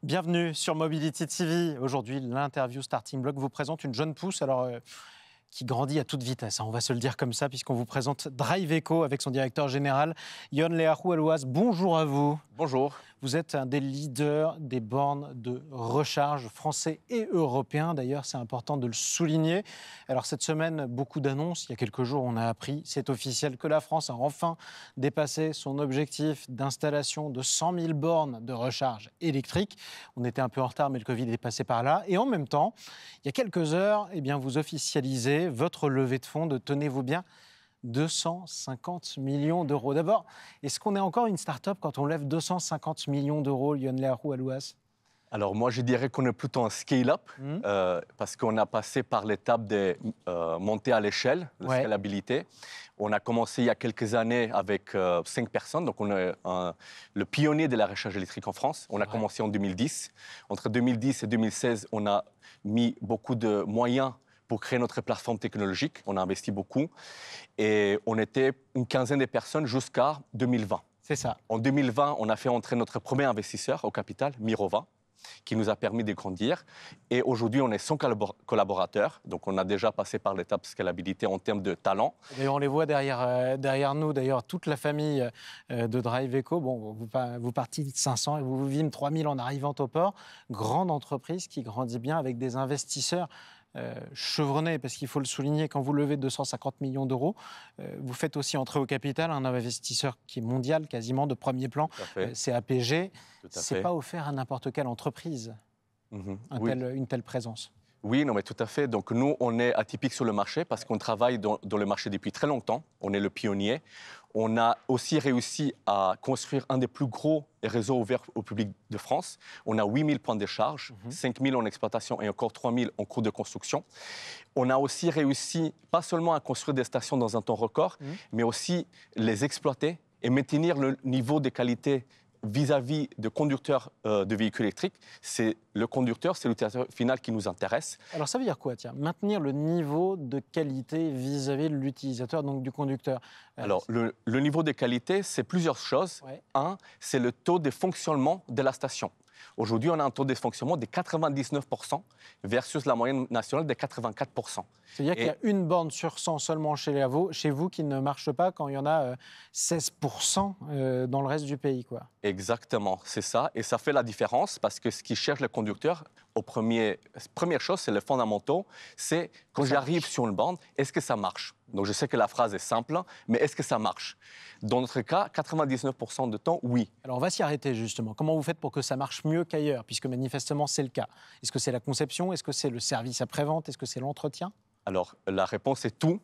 Bienvenue sur Mobility TV. Aujourd'hui, l'interview Starting Block vous présente une jeune pousse qui grandit à toute vitesse. On va se le dire comme ça, puisqu'on vous présente Driveco avec son directeur général, Yon Leahou Elouaz. Bonjour à vous. Bonjour. Vous êtes un des leaders des bornes de recharge français et européens. D'ailleurs, c'est important de le souligner. Alors cette semaine, beaucoup d'annonces. Il y a quelques jours, on a appris, c'est officiel, que la France a enfin dépassé son objectif d'installation de 100 000 bornes de recharge électrique. On était un peu en retard, mais le Covid est passé par là. Et en même temps, il y a quelques heures, vous officialisez votre levée de fonds de, tenez-vous bien, 250 millions d'euros. D'abord, est-ce qu'on est encore une start-up quand on lève 250 millions d'euros, Yon Leahou Elouaz ? Alors moi, je dirais qu'on est plutôt un scale-up parce qu'on a passé par l'étape de monter à l'échelle, de scalabilité. On a commencé il y a quelques années avec 5 personnes, donc on est le pionnier de la recharge électrique en France. On a commencé en 2010. Entre 2010 et 2016, on a mis beaucoup de moyens pour créer notre plateforme technologique. On a investi beaucoup. Et on était une quinzaine de personnes jusqu'à 2020. C'est ça. En 2020, on a fait entrer notre premier investisseur au capital, Mirova, qui nous a permis de grandir. Et aujourd'hui, on est 100 collaborateurs. Donc, on a déjà passé par l'étape scalabilité en termes de talent. D'ailleurs, on les voit derrière nous, d'ailleurs, toute la famille de Driveco. Bon, vous partez de 500 et vous vîmes 3000 en arrivant au port. Grande entreprise qui grandit bien avec des investisseurs chevronnés, parce qu'il faut le souligner, quand vous levez 250 millions d'euros, vous faites aussi entrer au capital un investisseur qui est mondial, quasiment de premier plan, c'est APG. Ce n'est pas offert à n'importe quelle entreprise, une telle présence. Oui, non, mais tout à fait. Donc nous, on est atypique sur le marché parce qu'on travaille dans le marché depuis très longtemps. On est le pionnier. On a aussi réussi à construire un des plus gros réseaux ouverts au public de France. On a 8000 points de charge, 5000 en exploitation et encore 3000 en cours de construction. On a aussi réussi, pas seulement à construire des stations dans un temps record, mais aussi les exploiter et maintenir le niveau de qualité vis-à-vis de conducteurs de véhicules électriques. C'est le conducteur, c'est l'utilisateur final qui nous intéresse. Alors ça veut dire quoi, tiens, maintenir le niveau de qualité vis-à-vis de l'utilisateur, donc du conducteur? Alors le niveau de qualité, c'est plusieurs choses. Un, c'est le taux de fonctionnement de la station. Aujourd'hui, on a un taux de fonctionnement de 99% versus la moyenne nationale de 84%. C'est-à-dire qu'il y a une borne sur 100 seulement chez vous qui ne marche pas quand il y en a 16% dans le reste du pays, quoi. Exactement, c'est ça. Et ça fait la différence parce que ce qui cherche le conducteur, première chose, c'est les fondamentaux, c'est quand j'arrive sur une borne, est-ce que ça marche? Donc je sais que la phrase est simple, mais est-ce que ça marche? Dans notre cas, 99% de temps, oui. Alors on va s'y arrêter justement. Comment vous faites pour que ça marche mieux qu'ailleurs? Puisque manifestement c'est le cas. Est-ce que c'est la conception? Est-ce que c'est le service après-vente? Est-ce que c'est l'entretien? Alors la réponse est tout.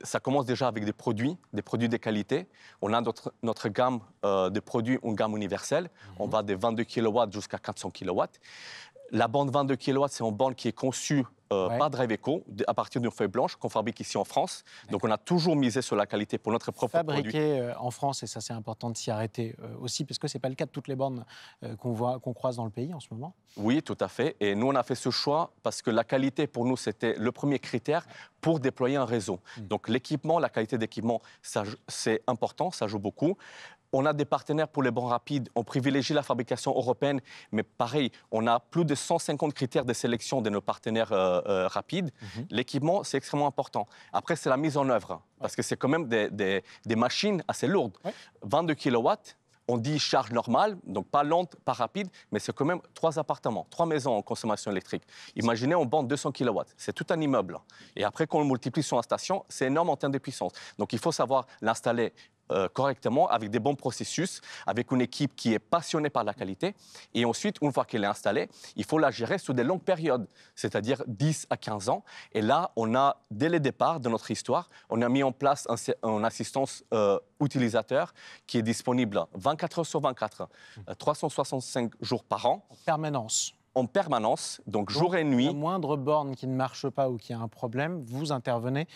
Ça commence déjà avec des produits de qualité. On a notre gamme de produits, une gamme universelle. On va de 22 kW jusqu'à 400 kW. La borne 22 kW, c'est une borne qui est conçue par Driveco à partir d'une feuille blanche qu'on fabrique ici en France. Donc on a toujours misé sur la qualité pour notre propre produit. Fabriqué en France, et ça c'est important de s'y arrêter aussi, parce que ce n'est pas le cas de toutes les bornes qu'on croise dans le pays en ce moment. Oui, tout à fait. Et nous, on a fait ce choix parce que la qualité, pour nous, c'était le premier critère pour déployer un réseau. Donc l'équipement, la qualité d'équipement, c'est important, ça joue beaucoup. On a des partenaires pour les bornes rapides. On privilégie la fabrication européenne, mais pareil, on a plus de 150 critères de sélection de nos partenaires rapides. L'équipement, c'est extrêmement important. Après, c'est la mise en œuvre, parce que c'est quand même des machines assez lourdes. 22 kW, on dit charge normale, donc pas lente, pas rapide, mais c'est quand même 3 appartements, 3 maisons en consommation électrique. Imaginez, on bande 200 kW, c'est tout un immeuble. Et après, quand on le multiplie sur une station, c'est énorme en termes de puissance. Donc il faut savoir l'installer correctement, avec des bons processus, avec une équipe qui est passionnée par la qualité. Et ensuite, une fois qu'elle est installée, il faut la gérer sur des longues périodes, c'est-à-dire 10 à 15 ans. Et là, on a, dès le départ de notre histoire, on a mis en place une assistance utilisateur qui est disponible 24 heures sur 24, 365 jours par an. En permanence, donc jour et nuit. La moindre borne qui ne marche pas ou qui a un problème, vous intervenez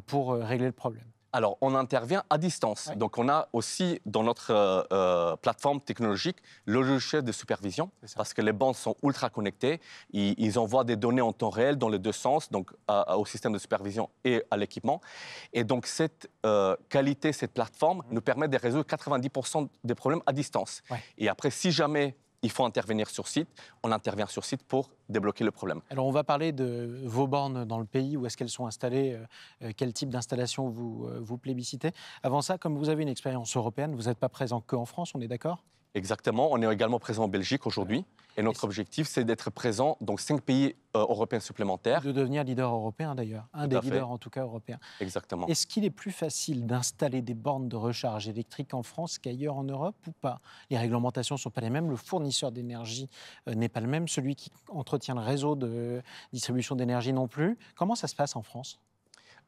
pour régler le problème. Alors, on intervient à distance. Oui. Donc, on a aussi dans notre plateforme technologique le logiciel de supervision, parce que les bandes sont ultra connectées. Ils envoient des données en temps réel dans les deux sens, donc au système de supervision et à l'équipement. Et donc, cette qualité, cette plateforme nous permet de résoudre 90% des problèmes à distance. Oui. Et après, si jamais il faut intervenir sur site, on intervient sur site pour débloquer le problème. Alors, on va parler de vos bornes dans le pays, où est-ce qu'elles sont installées, quel type d'installation vous plébiscitez. Avant ça, comme vous avez une expérience européenne, vous n'êtes pas présent qu'en France, on est d'accord ? Exactement, on est également présent en Belgique aujourd'hui. Et notre objectif, c'est d'être présent dans 5 pays européens supplémentaires. De devenir leader européen d'ailleurs, un des leaders en tout cas européens. Exactement. Est-ce qu'il est plus facile d'installer des bornes de recharge électrique en France qu'ailleurs en Europe ou pas? Les réglementations ne sont pas les mêmes, le fournisseur d'énergie n'est pas le même, celui qui entretient le réseau de distribution d'énergie non plus. Comment ça se passe en France?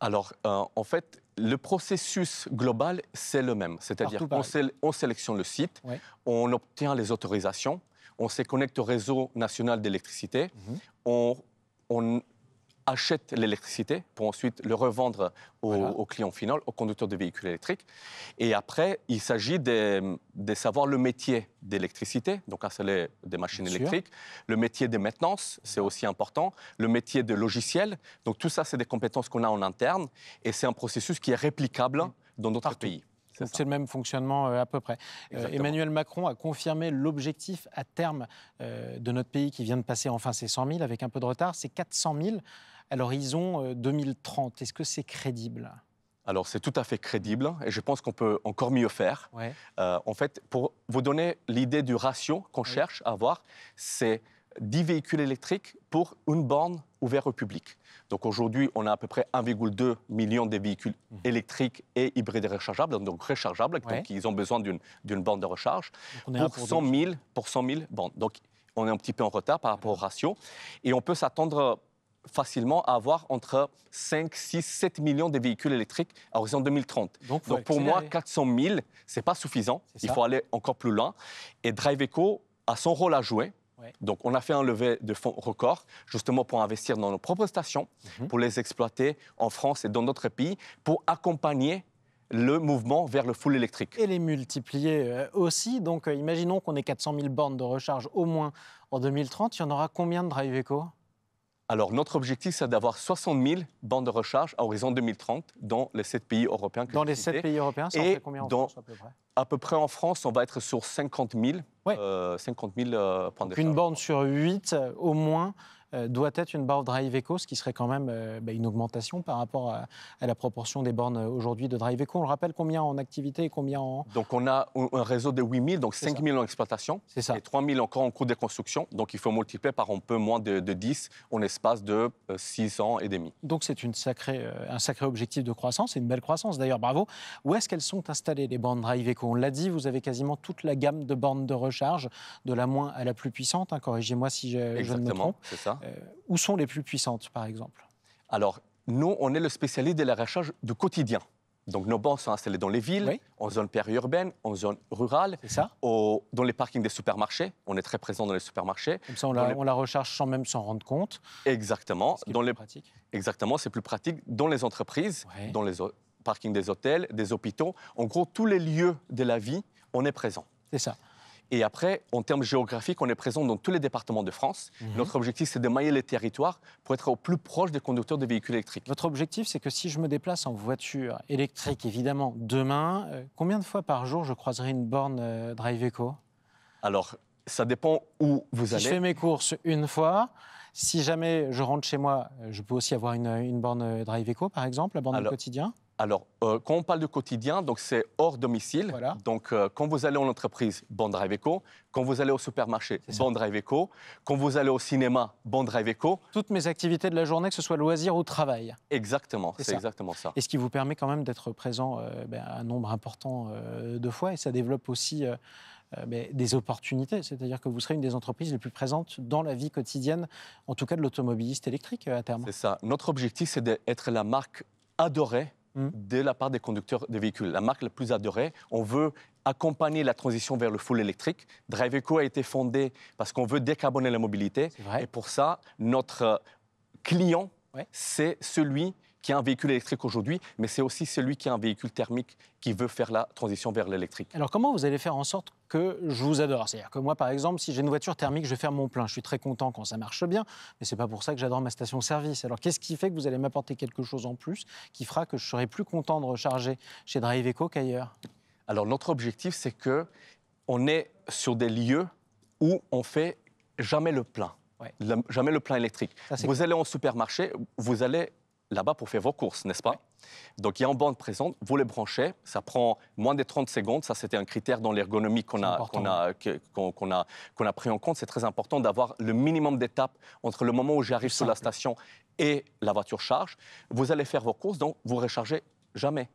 Alors, en fait, le processus global, c'est le même. C'est-à-dire qu'on sélectionne le site, ouais. On obtient les autorisations, on se connecte au réseau national d'électricité, on achète l'électricité pour ensuite le revendre au client final, au conducteur de véhicules électriques. Et après, il s'agit de savoir le métier d'électricité, donc installer des machines électriques, le métier de maintenance, c'est aussi important, le métier de logiciel. Donc tout ça, c'est des compétences qu'on a en interne et c'est un processus qui est réplicable dans d'autres pays. C'est le même fonctionnement à peu près. Emmanuel Macron a confirmé l'objectif à terme de notre pays qui vient de passer enfin ses 100 000 avec un peu de retard, c'est 400 000 à l'horizon 2030. Est-ce que c'est crédible ? Alors, c'est tout à fait crédible et je pense qu'on peut encore mieux faire. En fait, pour vous donner l'idée du ratio qu'on cherche à avoir, c'est 10 véhicules électriques pour une borne ouverte au public. Donc aujourd'hui, on a à peu près 1,2 million de véhicules électriques et hybrides rechargeables, donc rechargeables, donc ils ont besoin d'une borne de recharge pour 100 000 bornes. Donc on est un petit peu en retard par rapport au ratio et on peut s'attendre facilement à avoir entre 5, 6, 7 millions de véhicules électriques à horizon 2030. Donc pour moi, 400 000, ce n'est pas suffisant. Il faut aller encore plus loin. Et DriveEco a son rôle à jouer. Donc, on a fait un levée de fonds record, justement pour investir dans nos propres stations, pour les exploiter en France et dans d'autres pays, pour accompagner le mouvement vers le full électrique. Et les multiplier aussi. Donc, imaginons qu'on ait 400 000 bornes de recharge au moins en 2030. Il y en aura combien de DriveEco ? Alors, notre objectif, c'est d'avoir 60 000 bornes de recharge à horizon 2030 dans les 7 pays européens. Dans les 7 pays européens, ça en fait combien en France à peu près ? À peu près en France, on va être sur 50 000, 50 000 points de recharge. Une borne sur 8, au moins, doit être une borne DriveEco, ce qui serait quand même une augmentation par rapport à la proportion des bornes aujourd'hui de DriveEco. On le rappelle, combien en activité et combien en... Donc, on a un réseau de 8 000, donc 5 000 en exploitation et 3 000 encore en cours de construction. Donc, il faut multiplier par un peu moins de 10 en espace de 6 ans et demi. Donc, c'est un sacré objectif de croissance, c'est une belle croissance d'ailleurs, bravo. Où est-ce qu'elles sont installées, les bornes DriveEco ? On l'a dit, vous avez quasiment toute la gamme de bornes de recharge, de la moins à la plus puissante, hein, corrigez-moi si je ne me trompe. C'est ça. Où sont les plus puissantes, par exemple ? Alors, nous, on est le spécialiste de la recharge du quotidien. Donc, nos bornes sont installées dans les villes, en zone périurbaine, en zone rurale, dans les parkings des supermarchés. On est très présent dans les supermarchés. Comme ça, on la recharge sans même s'en rendre compte. Exactement. C'est plus pratique. Exactement, c'est plus pratique dans les entreprises, dans les parkings des hôtels, des hôpitaux. En gros, tous les lieux de la vie, on est présent. C'est ça. Et après, en termes géographiques, on est présent dans tous les départements de France. Notre objectif, c'est de mailler les territoires pour être au plus proche des conducteurs de véhicules électriques. Votre objectif, c'est que si je me déplace en voiture électrique, évidemment, demain, combien de fois par jour je croiserai une borne DriveEco ? Alors, ça dépend où vous allez. Si je fais mes courses une fois, si jamais je rentre chez moi, je peux aussi avoir une borne DriveEco, par exemple, la borne du quotidien ? Alors, quand on parle de quotidien, donc c'est hors domicile. Voilà. Donc, quand vous allez en entreprise, borne DriveEco. Quand vous allez au supermarché, borne DriveEco. Quand vous allez au cinéma, borne DriveEco. Toutes mes activités de la journée, que ce soit loisir ou travail. Exactement, c'est exactement ça. Et ce qui vous permet quand même d'être présent un nombre important de fois. Et ça développe aussi des opportunités. C'est-à-dire que vous serez une des entreprises les plus présentes dans la vie quotidienne, en tout cas de l'automobiliste électrique à terme. C'est ça. Notre objectif, c'est d'être la marque adorée de la part des conducteurs de véhicules. La marque la plus adorée, on veut accompagner la transition vers le full électrique. DriveEco a été fondé parce qu'on veut décarboner la mobilité. Et pour ça, notre client, c'est celui qui a un véhicule électrique aujourd'hui, mais c'est aussi celui qui a un véhicule thermique qui veut faire la transition vers l'électrique. Alors comment vous allez faire en sorte que je vous adore? C'est-à-dire que moi, par exemple, si j'ai une voiture thermique, je vais faire mon plein. Je suis très content quand ça marche bien, mais ce n'est pas pour ça que j'adore ma station-service. Alors qu'est-ce qui fait que vous allez m'apporter quelque chose en plus qui fera que je serai plus content de recharger chez Drive Eco qu'ailleurs? Alors notre objectif, c'est qu'on est sur des lieux où on fait jamais le plein. Ouais. Jamais le plein électrique. Vous allez au supermarché, vous allez là-bas pour faire vos courses, n'est-ce pas? Ouais. Donc, il y a une borne présente, vous les branchez, ça prend moins de 30 secondes. Ça, c'était un critère dans l'ergonomie qu'on a pris en compte. C'est très important d'avoir le minimum d'étapes entre le moment où j'arrive sur la station et la voiture charge. Vous allez faire vos courses, donc vous ne rechargez jamais.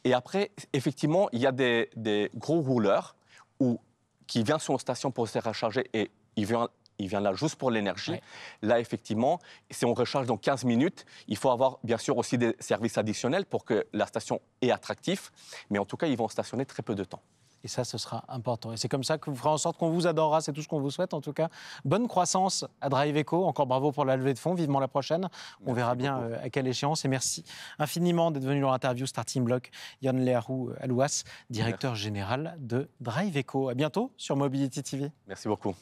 Et après, effectivement, il y a des gros rouleurs qui viennent sur une station pour se recharger et il vient là juste pour l'énergie. Ouais. Là, effectivement, si on recharge dans 15 minutes, il faut avoir bien sûr aussi des services additionnels pour que la station est attractive. Mais en tout cas, ils vont stationner très peu de temps. Et ça, ce sera important. Et c'est comme ça que vous ferez en sorte qu'on vous adorera. C'est tout ce qu'on vous souhaite, en tout cas. Bonne croissance à Drive Eco. Encore bravo pour la levée de fonds. Vivement la prochaine. On verra bien à quelle échéance. Et merci infiniment d'être venu dans l'interview Starting Block. Yann Leharou Alouas, directeur général de Drive Eco. À bientôt sur Mobility TV. Merci beaucoup.